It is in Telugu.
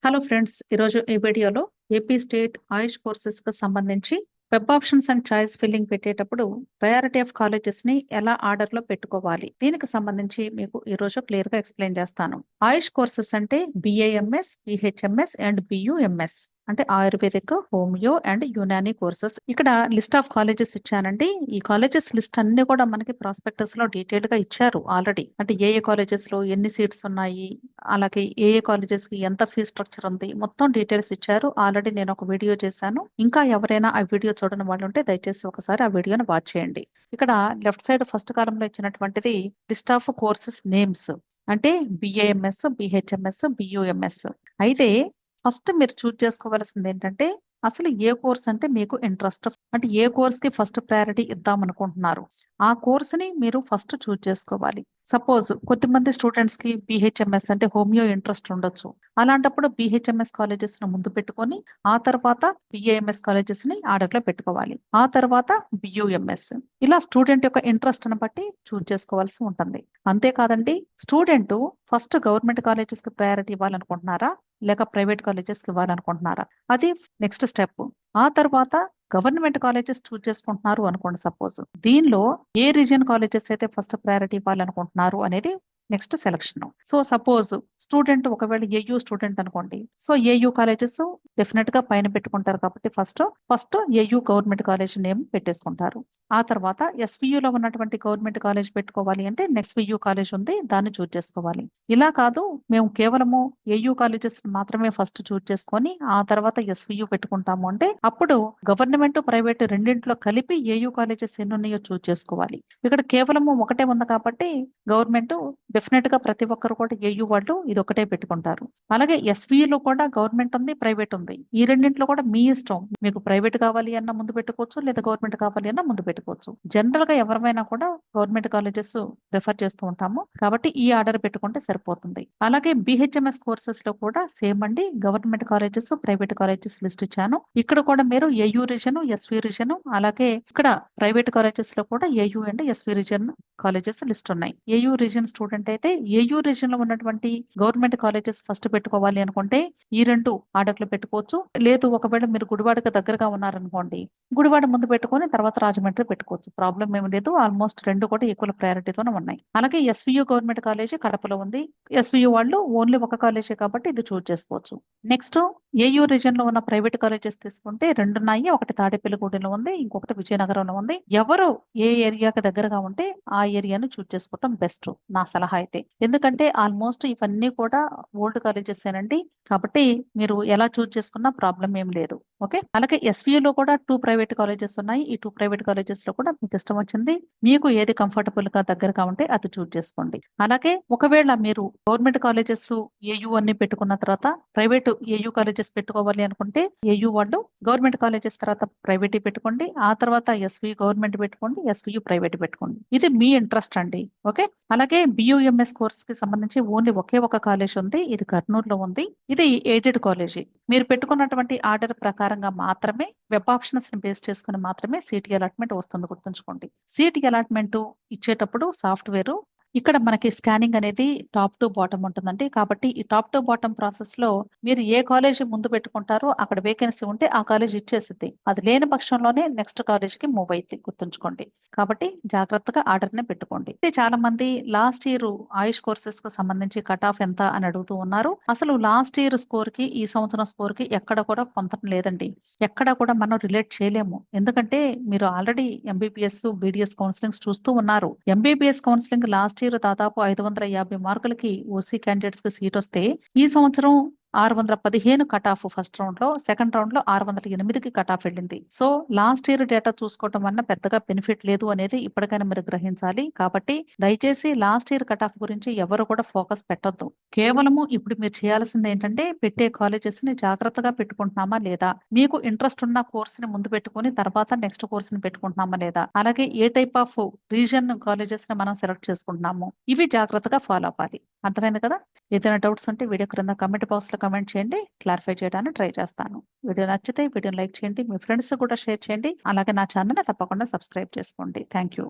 హలో ఫ్రెండ్స్, ఈరోజు ఈ వీడియోలో ఏపీ స్టేట్ ఆయుష్ కోర్సెస్‌కు సంబంధించి web options and choice filling పెట్టేటప్పుడు ప్రయారిటీ ఆఫ్ కాలేజెస్‌ని ఎలా ఆర్డర్‌లో పెట్టుకోవాలి? దీనికి సంబంధించి మీకు ఈరోజు క్లియర్‌గా ఎక్స్‌ప్లెయిన్ చేస్తాను. ఆయుష్ కోర్సెస్ అంటే బీఏఎంఎస్, బీహెచ్ఎంఎస్ అండ్ బీయూఎంఎస్. అంటే ayurvedic, homeo and Unani courses. ఇక్కడ లిస్ట్ ఆఫ్ కాలేజెస్ ఇచ్చానండి. ఈ కాలేజెస్ లిస్ట్ అన్ని కూడా మనకి ప్రాస్పెక్టస్‌లో డీటెయిల్‌గా ఇచ్చారు ఆల్రెడీ. అంటే ఏ కాలేజెస్‌లో ఎన్ని సీట్స్ ఉన్నాయి, అలాగే ఏ కాలేజెస్‌కి ఎంత ఫీ స్ట్రక్చర్ ఉంది, మొత్తం డీటెయిల్స్ ఇచ్చారు. ఆల్రెడీ నేను ఒక వీడియో చేశాను. ఇంకా ఎవరైనా ఆ వీడియో చూడని వాళ్ళు ఉంటే దయచేసి ఒకసారి ఆ వీడియోని వాచ్ చేయండి. ఇక్కడ లెఫ్ట్ సైడ్ ఫస్ట్ కాలంలో ఇచ్చినటువంటిది లిస్ట్ ఆఫ్ కోర్సెస్ నేమ్స్. అంటే బిఏఎంఎస్, బిహెచ్ఎంఎస్, బియుఎంఎస్. అయితే ఫస్ట్ మీరు చూజ్ చేసుకోవాల్సింది ఏంటంటే అసలు ఏ కోర్స్ అంటే మీకు ఇంట్రెస్ట్, అంటే ఏ కోర్స్ కి ఫస్ట్ ప్రయారిటీ ఇద్దాం అనుకుంటున్నారు, ఆ కోర్స్ ని మీరు ఫస్ట్ చూజ్ చేసుకోవాలి. సపోజ్ కొద్దిమంది స్టూడెంట్స్ కి బిహెచ్ఎంఎస్ అంటే హోమియో ఇంట్రెస్ట్ ఉండొచ్చు. అలాంటప్పుడు బిహెచ్ఎంఎస్ కాలేజెస్ ని ముందు పెట్టుకొని ఆ తర్వాత బిఏఎంఎస్ కాలేజెస్ ని ఆర్డర్ లో పెట్టుకోవాలి. ఆ తర్వాత బియుఎంఎస్. ఇలా స్టూడెంట్ యొక్క ఇంట్రెస్ట్ ని బట్టి చూజ్ చేసుకోవాల్సి ఉంటుంది. అంతేకాదండి, స్టూడెంట్ ఫస్ట్ గవర్నమెంట్ కాలేజెస్ కి ప్రయారిటీ ఇవ్వాలనుకుంటున్నారా లేక ప్రైవేట్ కాలేజెస్ కి ఇవ్వాలనుకుంటున్నారా, అది నెక్స్ట్ స్టెప్. ఆ తర్వాత గవర్నమెంట్ కాలేజెస్ చూజ్ చేసుకుంటున్నారు అనుకోండి సపోజ్, దీనిలో ఏ రీజియన్ కాలేజెస్ అయితే ఫస్ట్ ప్రయారిటీ ఇవ్వాలనుకుంటున్నారు అనేది next selection. So suppose student ఒకవేళ ఏయూ స్టూడెంట్ అనుకోండి, సో ఏయూ కాలేజెస్ డెఫినెట్ గా పైన పెట్టుకుంటారు కాబట్టి first AU government college name పెట్టేసుకుంటారు. ఆ తర్వాత SVU లో ఉన్నటువంటి గవర్నమెంట్ కాలేజ్ పెట్టుకోవాలి అంటే నెక్స్ట్ వియూ కాలేజ్ ఉంది, దాన్ని చూజ్ చేసుకోవాలి. ఇలా కాదు, మేము కేవలము ఏయూ కాలేజెస్ మాత్రమే ఫస్ట్ చూజ్ చేసుకొని ఆ తర్వాత SVU పెట్టుకుంటాము అంటే అప్పుడు గవర్నమెంట్ ప్రైవేట్ రెండింటిలో కలిపి ఏయూ కాలేజెస్ ఎన్ని ఉన్నాయో చూజ్ చేసుకోవాలి. ఇక్కడ కేవలము ఒకటే ఉంది కాబట్టి గవర్నమెంట్ డెఫినెట్ గా ప్రతి ఒక్కరు కూడా ఏయూ వాళ్ళు ఇది ఒకటే పెట్టుకుంటారు. అలాగే SVU లో కూడా గవర్నమెంట్ ఉంది, ప్రైవేట్ ఉంది. ఈ రెండింటిలో కూడా మీ ఇష్టం, మీకు ప్రైవేట్ కావాలి అన్న ముందు పెట్టుకోవచ్చు లేదా గవర్నమెంట్ కావాలి అన్న ముందు పెట్టుకోవచ్చు. జనరల్ గా ఎవరైనా కూడా గవర్నమెంట్ కాలేజెస్ ప్రిఫర్ చేస్తూ ఉంటాము కాబట్టి ఈ ఆర్డర్ పెట్టుకుంటే సరిపోతుంది. అలాగే బిహెచ్ఎంఎస్ కోర్సెస్ లో కూడా సేమ్ అండి, government colleges, private colleges list ఇచ్చాను. ఇక్కడ కూడా మీరు ఏయూ రీజన్, ఎస్వి రీజన్, అలాగే ఇక్కడ ప్రైవేట్ కాలేజెస్ లో కూడా AU and SV region colleges list ఉన్నాయి. ఏయూ రీజన్ స్టూడెంట్ అయితే ఏయూ రీజన్ లో ఉన్నటువంటి గవర్నమెంట్ కాలేజెస్ ఫస్ట్ పెట్టుకోవాలి అనుకుంటే ఈ రెండు ఆర్డర్లు పెట్టుకోవచ్చు. లేదు ఒకవేళ మీరు గుడివాడకు దగ్గరగా ఉన్నారనుకోండి, గుడివాడ ముందు పెట్టుకొని తర్వాత రాజమండ్రి పెట్టుకోవచ్చు. ప్రాబ్లం ఏమి లేదు, ఆల్మోస్ట్ రెండు కూడా ఈక్వల్ ప్రయారిటీతోనే ఉన్నాయి. అలాగే SVU గవర్నమెంట్ కాలేజీ కడపలో ఉంది. SVU వాళ్ళు ఓన్లీ ఒక కాలేజీ కాబట్టి ఇది చూజ్ చేసుకోవచ్చు. నెక్స్ట్ ఏయూ రీజన్ లో ఉన్న ప్రైవేట్ కాలేజెస్ తీసుకుంటే రెండు ఉన్నాయి. ఒకటి తాడేపల్లిగూడెంలో ఉంది, ఇంకొకటి విజయనగరంలో ఉంది. ఎవరు ఏ ఏరియాకి దగ్గరగా ఉంటే ఆ ఏరియాను చూజ్ చేసుకోవడం బెస్ట్ నా సలహా అయితే. ఎందుకంటే ఆల్మోస్ట్ ఇవన్నీ కూడా ఓల్డ్ కాలేజెస్ ఏనండి, కాబట్టి మీరు ఎలా చూజ్ చేసుకున్నా ప్రాబ్లం ఏం లేదు. ఓకే. అలాగే SVU లో కూడా 2 ప్రైవేట్ కాలేజెస్ ఉన్నాయి. ఈ 2 ప్రైవేట్ కాలేజెస్ లో కూడా మీకు ఇష్టం వచ్చింది, మీకు ఏది కంఫర్టబుల్ గా దగ్గరగా ఉంటే అది చూజ్ చేసుకోండి. అలాగే ఒకవేళ మీరు గవర్నమెంట్ కాలేజెస్ ఏయూ అన్ని పెట్టుకున్న తర్వాత ప్రైవేట్ ఏయూ కాలేజెస్ పెట్టుకోవాలి అనుకుంటే ఏయూ వాళ్ళు గవర్నమెంట్ కాలేజెస్ తర్వాత ప్రైవేట్ పెట్టుకోండి, ఆ తర్వాత SVU గవర్నమెంట్ పెట్టుకోండి, SVU ప్రైవేట్ పెట్టుకోండి. ఇది మీ ఇంట్రెస్ట్ అండి. ఓకే. అలాగే BUMS కోర్స్ కి సంబంధించి ఓన్లీ ఒకే ఒక కాలేజ్ ఉంది, ఇది కర్నూలులో ఉంది. ఇది ఎయిడెడ్ కాలేజీ. మీరు పెట్టుకున్నటువంటి ఆర్డర్ ప్రకారంగా మాత్రమే వెబ్ ఆప్షన్స్ ని బేస్ చేసుకుని మాత్రమే సిటీ అలాట్మెంట్ వస్తుంది, గుర్తుంచుకోండి. సిటీ అలాట్మెంట్ ఇచ్చేటప్పుడు సాఫ్ట్వేర్ ఇక్కడ మనకి స్కానింగ్ అనేది టాప్ టు బాటమ్ ఉంటుందండి. కాబట్టి ఈ టాప్ టు బాటమ్ ప్రాసెస్ లో మీరు ఏ కాలేజ్ ముందు పెట్టుకుంటారో అక్కడ వేకెన్సీ ఉంటే ఆ కాలేజ్ ఇచ్చేసింది, అది లేని పక్షంలోనే నెక్స్ట్ కాలేజ్ కి మూవ్ అయితే గుర్తుంచుకోండి. కాబట్టి జాగ్రత్తగా ఆర్డర్ ని పెట్టుకోండి. చాలా మంది లాస్ట్ ఇయర్ ఆయుష్ కోర్సెస్ కు సంబంధించి కట్ ఆఫ్ ఎంత అని అడుగుతూ ఉన్నారు. అసలు లాస్ట్ ఇయర్ స్కోర్ కి ఈ సంవత్సరం స్కోర్ కి ఎక్కడ కూడా పొంతన లేదండి. ఎక్కడ కూడా మనం రిలేట్ చేయలేము. ఎందుకంటే మీరు ఆల్రెడీ MBBS BDS కౌన్సిలింగ్ చూస్తూ ఉన్నారు. MBBS కౌన్సిలింగ్ లాస్ట్ ఇయర్ దాదాపు 550 మార్కులకి ఓసీ క్యాండిడేట్స్ కి సీట్ వస్తే ఈ సంవత్సరం 615 కట్ ఆఫ్ ఫస్ట్ రౌండ్ లో, సెకండ్ రౌండ్ లో 608కి కట్ ఆఫ్ వెళ్ళింది. సో లాస్ట్ ఇయర్ డేటా చూసుకోవడం వల్ల పెద్దగా బెనిఫిట్ లేదు అనేది ఇప్పటికైనా మీరు గ్రహించాలి. కాబట్టి దయచేసి లాస్ట్ ఇయర్ కట్ ఆఫ్ గురించి ఎవరు కూడా ఫోకస్ పెట్టొద్దు. కేవలము ఇప్పుడు మీరు చేయాల్సింది ఏంటంటే పెట్టే కాలేజెస్ ని జాగ్రత్తగా పెట్టుకుంటున్నామా లేదా, మీకు ఇంట్రెస్ట్ ఉన్న కోర్స్ ని ముందు పెట్టుకుని తర్వాత నెక్స్ట్ కోర్స్ ని పెట్టుకుంటున్నామా లేదా, అలాగే ఏ టైప్ ఆఫ్ రీజన్ కాలేజెస్ ని మనం సెలెక్ట్ చేసుకుంటున్నాము, ఇవి జాగ్రత్తగా ఫాలో అవ్వాలి. అర్థమైంది కదా. ఏదైనా డౌట్స్ ఉంటే వీడియో క్రింద కమెంట్ బాక్స్ లో కమెంట్ చేయండి, క్లారిఫై చేయడానికి ట్రై చేస్తాను. వీడియో నచ్చితే వీడియోని లైక్ చేయండి, మీ ఫ్రెండ్స్ కూడా షేర్ చేయండి. అలాగే నా ఛానల్ ని తప్పకుండా సబ్స్క్రైబ్ చేసుకోండి. Thank you.